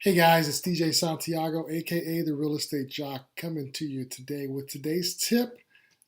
Hey guys, it's DJ Santiago, aka the Real Estate Jock, coming to you today with today's tip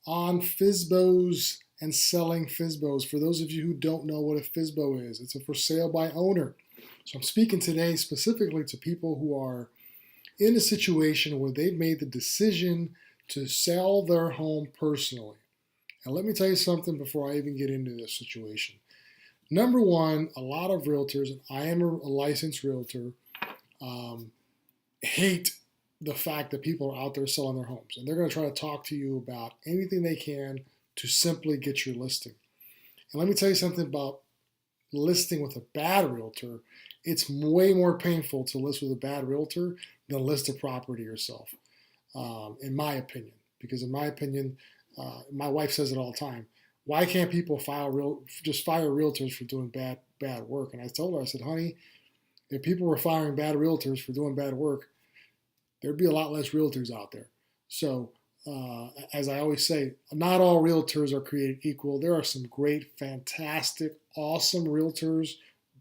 on FSBO'S and selling FSBO'S. For those of you who don't know what a FSBO is, it's a for sale by owner. So I'm speaking today specifically to people who are in a situation where they've made the decision to sell their home personally. And let me tell you something before I even get into this situation. Number one, a lot of realtors, and I am a licensed realtor, um, hate the fact that people are out there selling their homes, and they're going to try to talk to you about anything they can to simply get your listing. And let me tell you something about listing with a bad realtor. It's way more painful to list with a bad realtor than list a property yourself, in my opinion. Because in my opinion, my wife says it all the time. Why can't people just fire realtors for doing bad work? And I told her, I said, honey, if people were firing bad realtors for doing bad work, there'd be a lot less realtors out there. So, as I always say, not all realtors are created equal. There are some great, fantastic, awesome realtors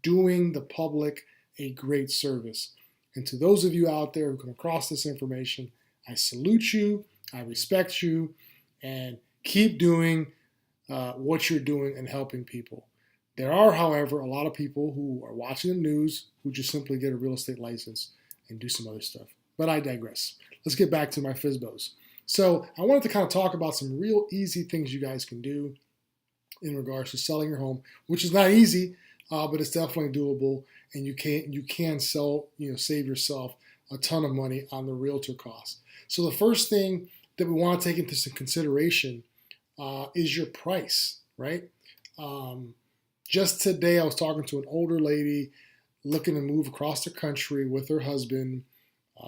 doing the public a great service. And to those of you out there who come across this information, I salute you, I respect you, and keep doing what you're doing and helping people. There are, however, a lot of people who are watching the news who just simply get a real estate license and do some other stuff. But I digress. Let's get back to my FSBOs. So I wanted to kind of talk about some real easy things you guys can do in regards to selling your home, which is not easy, but it's definitely doable, and you can save yourself a ton of money on the realtor costs. So the first thing that we want to take into consideration is your price, right? Just today, I was talking to an older lady looking to move across the country with her husband.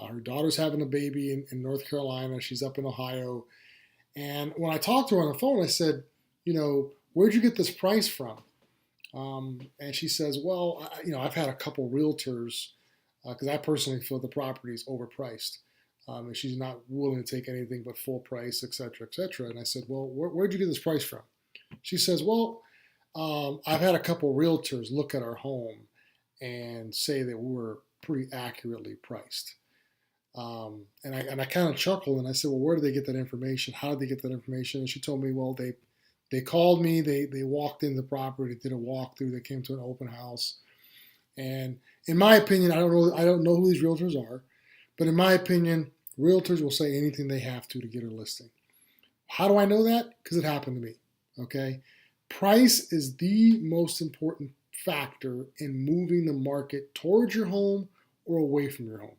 Her daughter's having a baby in North Carolina. She's up in Ohio. And when I talked to her on the phone, I said, where'd you get this price from? And she says, well, I've had a couple realtors because I personally feel the property is overpriced. And she's not willing to take anything but full price, et cetera, et cetera. And I said, well, where'd you get this price from? She says, well, I've had a couple realtors look at our home and say that we were pretty accurately priced. And I kind of chuckled and I said, well, where did they get that information? How did they get that information? And she told me, well, they called me, they walked in the property, did a walkthrough, they came to an open house. And in my opinion, I don't know who these realtors are, but in my opinion, realtors will say anything they have to get a listing. How do I know that? Because it happened to me. Okay. Price is the most important factor in moving the market towards your home or away from your home.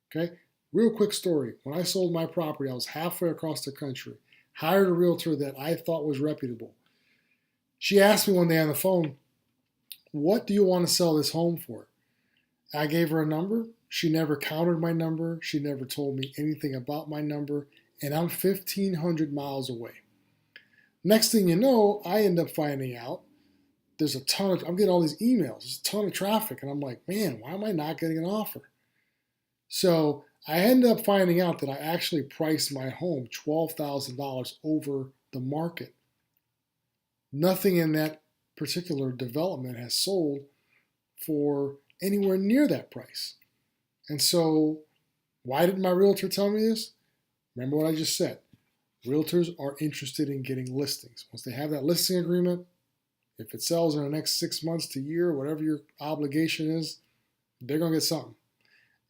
Okay. Real quick story. When I sold my property, I was halfway across the country, hired a realtor that I thought was reputable. She asked me one day on the phone, what do you want to sell this home for? I gave her a number. She never countered my number. She never told me anything about my number. And I'm 1,500 miles away. Next thing you know, I end up finding out I'm getting all these emails, there's a ton of traffic. And I'm like, man, why am I not getting an offer? So I end up finding out that I actually priced my home $12,000 over the market. Nothing in that particular development has sold for anywhere near that price. And so why didn't my realtor tell me this? Remember what I just said. Realtors are interested in getting listings. Once they have that listing agreement, if it sells in the next 6 months to a year, whatever your obligation is, they're going to get something.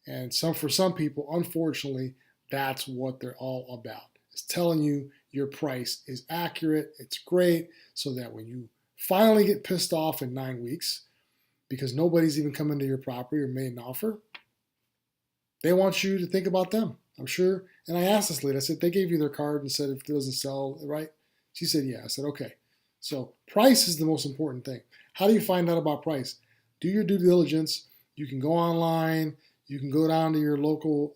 And for some people, unfortunately, that's what they're all about. It's telling you your price is accurate, it's great, so that when you finally get pissed off in 9 weeks, because nobody's even come into your property or made an offer, they want you to think about them. I'm sure. And I asked this lady, I said, they gave you their card and said if it doesn't sell, right? She said, yeah. I said, okay. So price is the most important thing. How do you find out about price? Do your due diligence. You can go online. You can go down to your local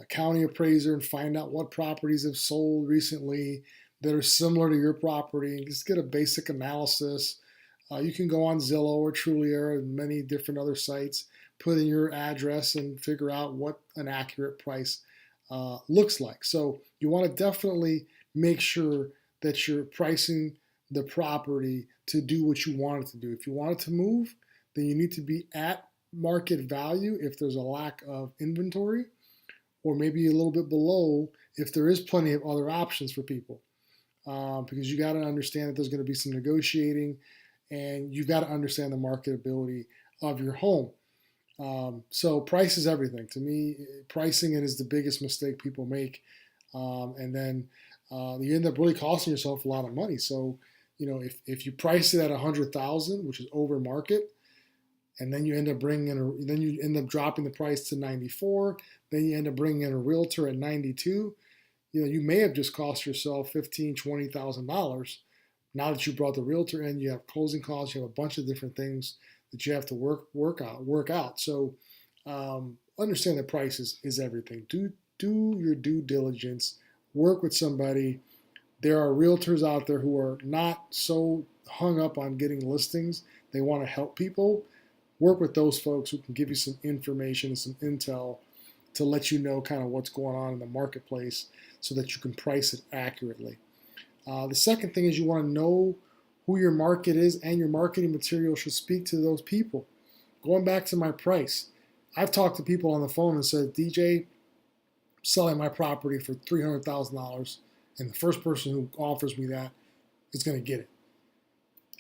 county appraiser and find out what properties have sold recently that are similar to your property and just get a basic analysis. You can go on Zillow or Trulia and many different other sites, put in your address and figure out what an accurate price looks like. So you want to definitely make sure that you're pricing the property to do what you want it to do. If you want it to move, then you need to be at market value if there's a lack of inventory, or maybe a little bit below if there is plenty of other options for people. Because you got to understand that there's going to be some negotiating, and you've got to understand the marketability of your home. So price is everything. To me, pricing it is the biggest mistake people make. And then you end up really costing yourself a lot of money. So, if you price it at 100,000, which is over market, and then you end up then you end up dropping the price to 94, then you end up bringing in a realtor at 92. You may have just cost yourself $15,000-$20,000. Now that you brought the realtor in, you have closing costs, you have a bunch of different things that you have to work out. So understand that price is everything. Do your due diligence. Work with somebody. There are realtors out there who are not so hung up on getting listings. They want to help people. Work with those folks who can give you some information and some intel to let you know kind of what's going on in the marketplace so that you can price it accurately. The second thing is you want to know who your market is, and your marketing material should speak to those people. Going back to my price, I've talked to people on the phone and said, DJ, selling my property for $300,000, and the first person who offers me that is going to get it.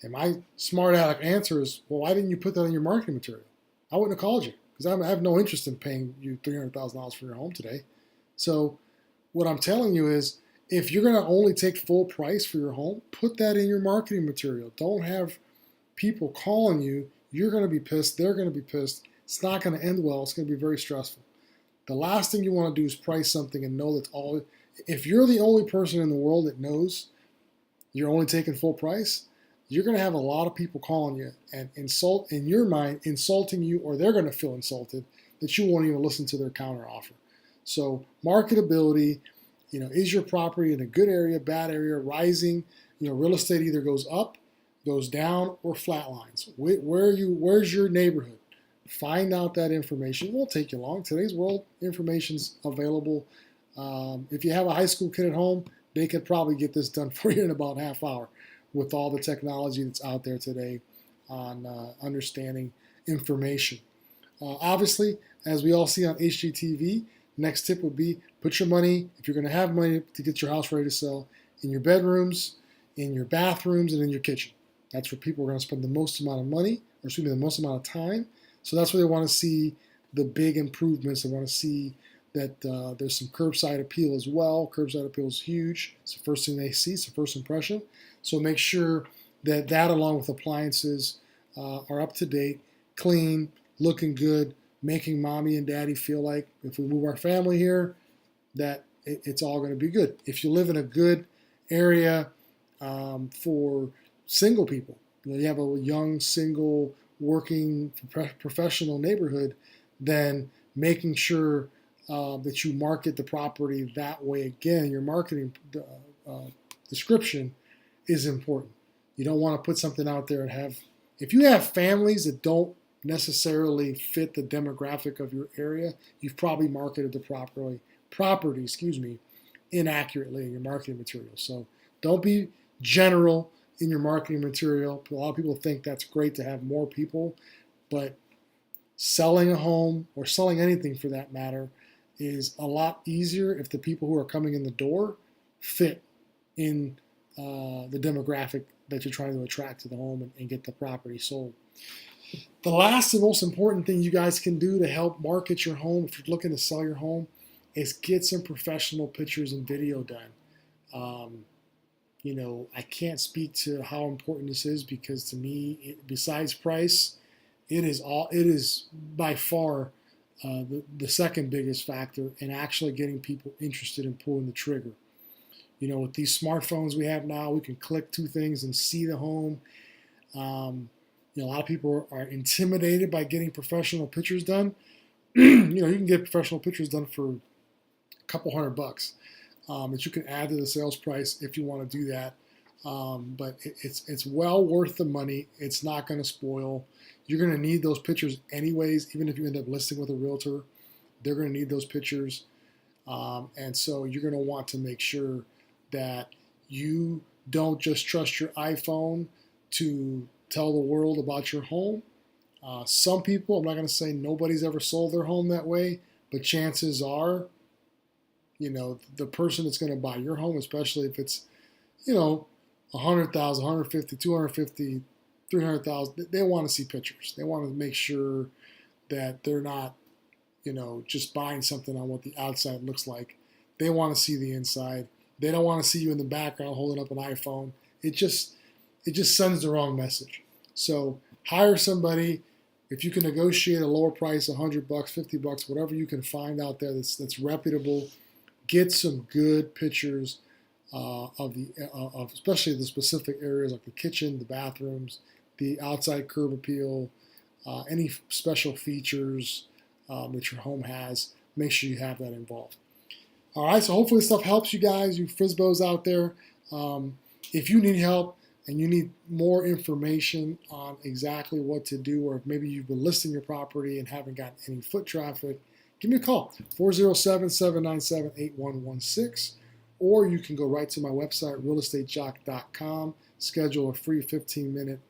And my smart aleck answer is, well, why didn't you put that in your marketing material? I wouldn't have called you because I have no interest in paying you $300,000 for your home today. So what I'm telling you is, if you're going to only take full price for your home, put that in your marketing material. Don't have people calling you. You're going to be pissed. They're going to be pissed. It's not going to end well. It's going to be very stressful. The last thing you want to do is price something and know that's all. If you're the only person in the world that knows you're only taking full price, you're going to have a lot of people calling you and in your mind, insulting you, or they're going to feel insulted that you won't even listen to their counter offer. So marketability, is your property in a good area, bad area, rising? Real estate either goes up, goes down, or flatlines. Where's your neighborhood? Find out that information. It won't take you long. Today's world, information's available. If you have a high school kid at home, they could probably get this done for you in about half hour with all the technology that's out there today on understanding information. Obviously, as we all see on HGTV, next tip would be put your money, if you're going to have money to get your house ready to sell, in your bedrooms, in your bathrooms, and in your kitchen. That's where people are going to spend the most amount of money, or excuse me, the most amount of time. So that's where they want to see the big improvements. They want to see that there's some curbside appeal as well. Curbside appeal is huge. It's the first thing they see. It's the first impression. So make sure that along with appliances are up to date, clean, looking good, making mommy and daddy feel like if we move our family here, that it's all going to be good. If you live in a good area for single people, you have a young, single, working, professional neighborhood, then making sure that you market the property that way. Again, your marketing description is important. You don't want to put something out there and if you have families that don't necessarily fit the demographic of your area, you've probably marketed the property, inaccurately in your marketing material. So don't be general in your marketing material. A lot of people think that's great to have more people, but selling a home, or selling anything for that matter, is a lot easier if the people who are coming in the door fit in the demographic that you're trying to attract to the home and get the property sold. The last and most important thing you guys can do to help market your home, if you're looking to sell your home, is get some professional pictures and video done. I can't speak to how important this is, because to me, besides price, it is by far the second biggest factor in actually getting people interested in pulling the trigger. With these smartphones we have now, we can click two things and see the home. A lot of people are intimidated by getting professional pictures done. You can get professional pictures done for a couple $100 that you can add to the sales price if you want to do that. But it's well worth the money. It's not going to spoil. You're going to need those pictures anyways. Even if you end up listing with a realtor, they're going to need those pictures. And so you're going to want to make sure that you don't just trust your iPhone to tell the world about your home. Some people, I'm not going to say nobody's ever sold their home that way, but chances are, the person that's going to buy your home, especially if it's, 100,000, 150, 250, 300,000, they want to see pictures. They want to make sure that they're not, just buying something on what the outside looks like. They want to see the inside. They don't want to see you in the background holding up an iPhone. It just sends the wrong message. So hire somebody. If you can negotiate a lower price, $100, $50, whatever you can find out there that's reputable, get some good pictures of especially the specific areas like the kitchen, the bathrooms, the outside curb appeal, any special features that your home has. Make sure you have that involved. All right, so hopefully this stuff helps you guys, you FSBO'S out there. If you need help and you need more information on exactly what to do, or if maybe you've been listing your property and haven't gotten any foot traffic, give me a call, 407-797-8116, or you can go right to my website, realestatejock.com, schedule a free 15-minute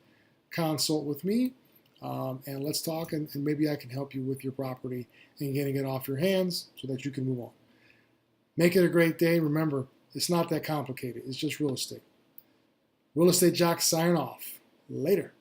consult with me, and let's talk, and maybe I can help you with your property and getting it off your hands so that you can move on. Make it a great day. Remember, it's not that complicated. It's just real estate. Real Estate Jock signing off. Later.